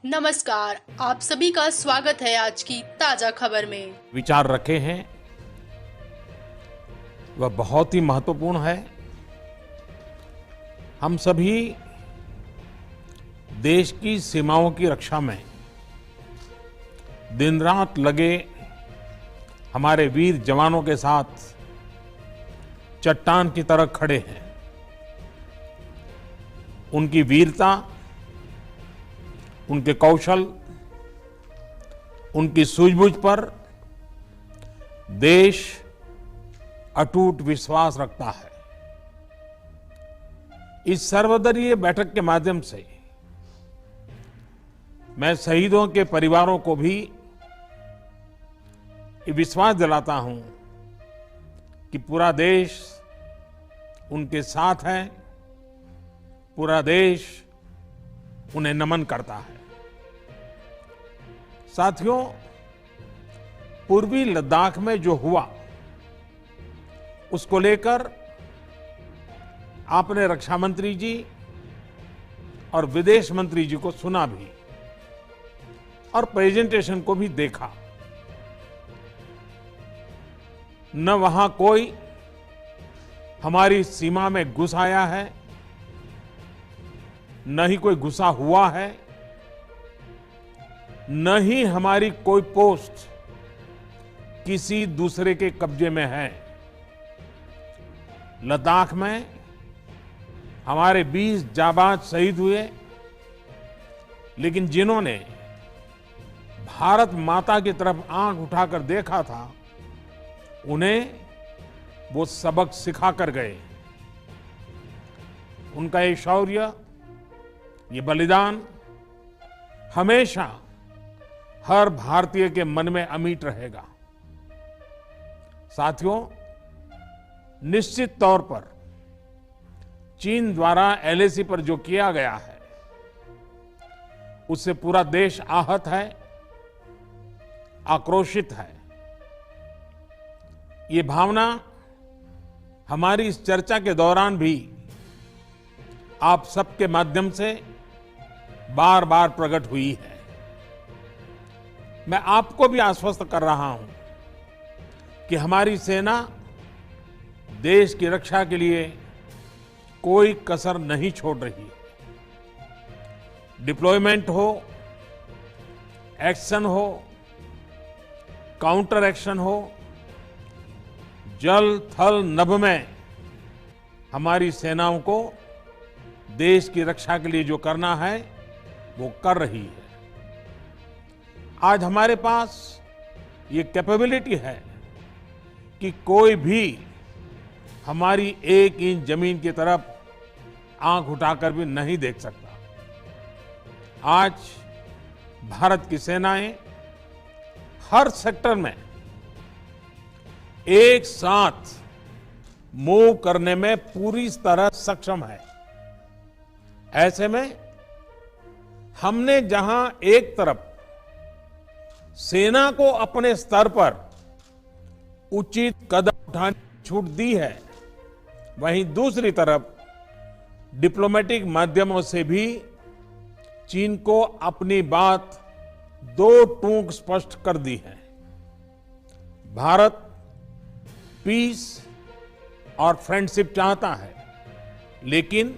नमस्कार, आप सभी का स्वागत है आज की ताजा खबर में। विचार रखे हैं वह बहुत ही महत्वपूर्ण है। हम सभी देश की सीमाओं की रक्षा में दिन रात लगे हमारे वीर जवानों के साथ चट्टान की तरह खड़े हैं। उनकी वीरता, उनके कौशल, उनकी सूझबूझ पर देश अटूट विश्वास रखता है। इस सर्वदलीय बैठक के माध्यम से मैं शहीदों के परिवारों को भी ये विश्वास दिलाता हूं कि पूरा देश उनके साथ है, पूरा देश उन्हें नमन करता है। साथियों, पूर्वी लद्दाख में जो हुआ उसको लेकर आपने रक्षा मंत्री जी और विदेश मंत्री जी को सुना भी और प्रेजेंटेशन को भी देखा। न वहां कोई हमारी सीमा में घुस आया है, न ही कोई घुसा हुआ है, न ही हमारी कोई पोस्ट किसी दूसरे के कब्जे में है। लद्दाख में हमारे 20 जाबाज शहीद हुए, लेकिन जिन्होंने भारत माता की तरफ आंख उठाकर देखा था, उन्हें वो सबक सिखा कर गए। उनका ये शौर्य, ये बलिदान हमेशा हर भारतीय के मन में अमिट रहेगा। साथियों, निश्चित तौर पर चीन द्वारा एलएसी पर जो किया गया है, उससे पूरा देश आहत है, आक्रोशित है। ये भावना हमारी इस चर्चा के दौरान भी आप सबके माध्यम से बार बार प्रकट हुई है। मैं आपको भी आश्वस्त कर रहा हूं कि हमारी सेना देश की रक्षा के लिए कोई कसर नहीं छोड़ रही। डिप्लॉयमेंट हो, एक्शन हो, काउंटर एक्शन हो, जल थल नभ में हमारी सेनाओं को देश की रक्षा के लिए जो करना है वो कर रही है। आज हमारे पास ये कैपेबिलिटी है कि कोई भी हमारी 1 इंच जमीन की तरफ आंख उठाकर भी नहीं देख सकता। आज भारत की सेनाएं हर सेक्टर में एक साथ मूव करने में पूरी तरह सक्षम है। ऐसे में हमने जहां एक तरफ सेना को अपने स्तर पर उचित कदम उठाने की छूट दी है, वहीं दूसरी तरफ डिप्लोमेटिक माध्यमों से भी चीन को अपनी बात दो टूक स्पष्ट कर दी है। भारत पीस और फ्रेंडशिप चाहता है, लेकिन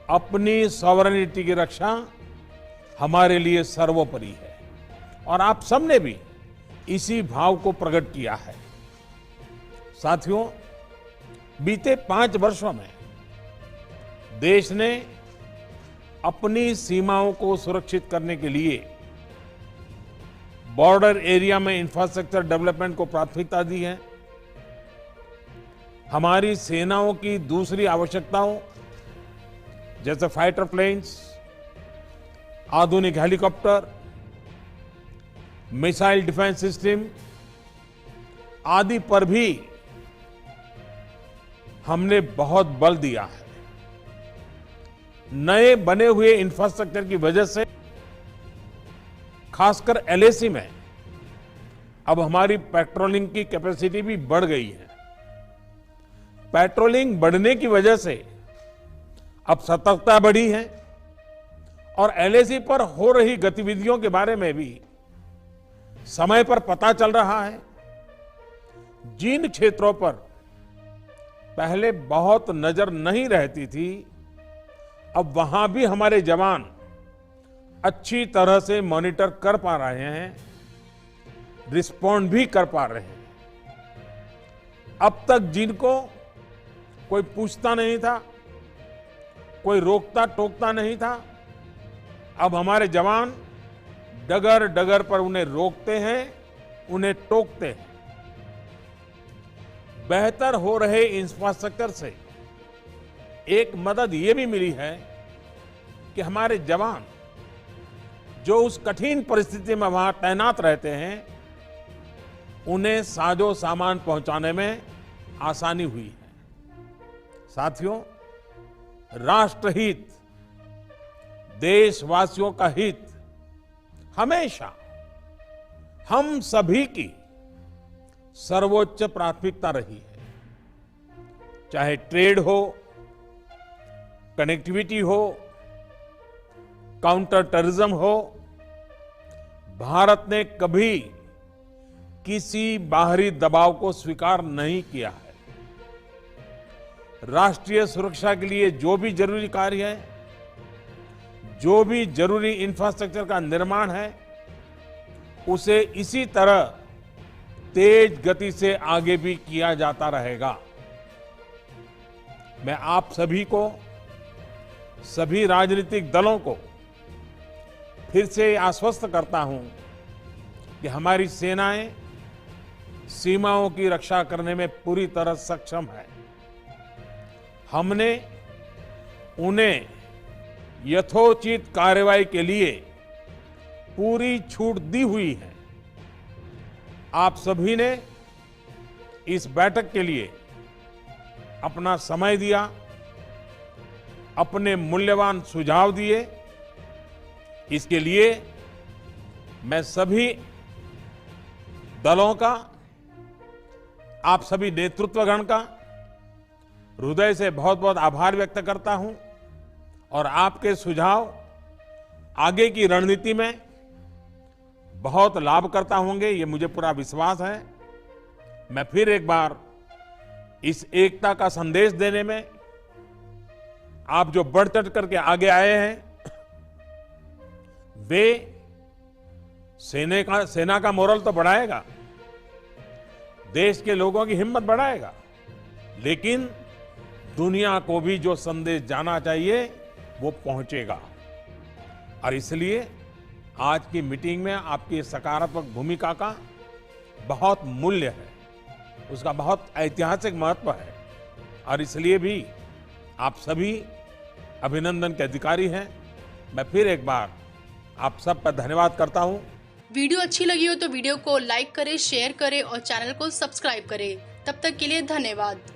अपनी सॉवरेनिटी की रक्षा हमारे लिए सर्वोपरि है और आप सबने भी इसी भाव को प्रकट किया है। साथियों, बीते 5 वर्षों में देश ने अपनी सीमाओं को सुरक्षित करने के लिए बॉर्डर एरिया में इंफ्रास्ट्रक्चर डेवलपमेंट को प्राथमिकता दी है। हमारी सेनाओं की दूसरी आवश्यकताओं जैसे फाइटर प्लेन्स, आधुनिक हेलीकॉप्टर, मिसाइल डिफेंस सिस्टम आदि पर भी हमने बहुत बल दिया है। नए बने हुए इंफ्रास्ट्रक्चर की वजह से खासकर एलएसी में अब हमारी पेट्रोलिंग की कैपेसिटी भी बढ़ गई है। पेट्रोलिंग बढ़ने की वजह से अब सतर्कता बढ़ी है और एलएसी पर हो रही गतिविधियों के बारे में भी समय पर पता चल रहा है। जिन क्षेत्रों पर पहले बहुत नजर नहीं रहती थी, अब वहां भी हमारे जवान अच्छी तरह से मॉनिटर कर पा रहे हैं, रिस्पॉन्ड भी कर पा रहे हैं। अब तक जिनको कोई पूछता नहीं था, कोई रोकता टोकता नहीं था, अब हमारे जवान डगर डगर पर उन्हें रोकते हैं, उन्हें टोकते हैं। बेहतर हो रहे इंफ्रास्ट्रक्चर से एक मदद ये भी मिली है कि हमारे जवान जो उस कठिन परिस्थिति में वहां तैनात रहते हैं, उन्हें साजो सामान पहुंचाने में आसानी हुई है। साथियों, राष्ट्रहित, देशवासियों का हित हमेशा हम सभी की सर्वोच्च प्राथमिकता रही है। चाहे ट्रेड हो, कनेक्टिविटी हो, काउंटर टेररिज्म हो, भारत ने कभी किसी बाहरी दबाव को स्वीकार नहीं किया है। राष्ट्रीय सुरक्षा के लिए जो भी जरूरी कार्य है, जो भी जरूरी इंफ्रास्ट्रक्चर का निर्माण है, उसे इसी तरह तेज गति से आगे भी किया जाता रहेगा। मैं आप सभी को, सभी राजनीतिक दलों को फिर से आश्वस्त करता हूं कि हमारी सेनाएं सीमाओं की रक्षा करने में पूरी तरह सक्षम है। हमने उन्हें यथोचित कार्रवाई के लिए पूरी छूट दी हुई है। आप सभी ने इस बैठक के लिए अपना समय दिया, अपने मूल्यवान सुझाव दिए। इसके लिए मैं सभी दलों का, आप सभी नेतृत्वगण का हृदय से बहुत बहुत आभार व्यक्त करता हूं और आपके सुझाव आगे की रणनीति में बहुत लाभकर्ता होंगे, ये मुझे पूरा विश्वास है। मैं फिर एक बार इस एकता का संदेश देने में आप जो बढ़ चढ़ करके आगे आए हैं, वे सेना का मोरल तो बढ़ाएगा, देश के लोगों की हिम्मत बढ़ाएगा, लेकिन दुनिया को भी जो संदेश जाना चाहिए वो पहुंचेगा। और इसलिए आज की मीटिंग में आपकी सकारात्मक भूमिका का बहुत मूल्य है, उसका बहुत ऐतिहासिक महत्व है। और इसलिए भी आप सभी अभिनंदन के अधिकारी हैं। मैं फिर एक बार आप सब पर धन्यवाद करता हूं। वीडियो अच्छी लगी हो तो वीडियो को लाइक करें, शेयर करें और चैनल को सब्सक्राइब करें। तब तक के लिए धन्यवाद।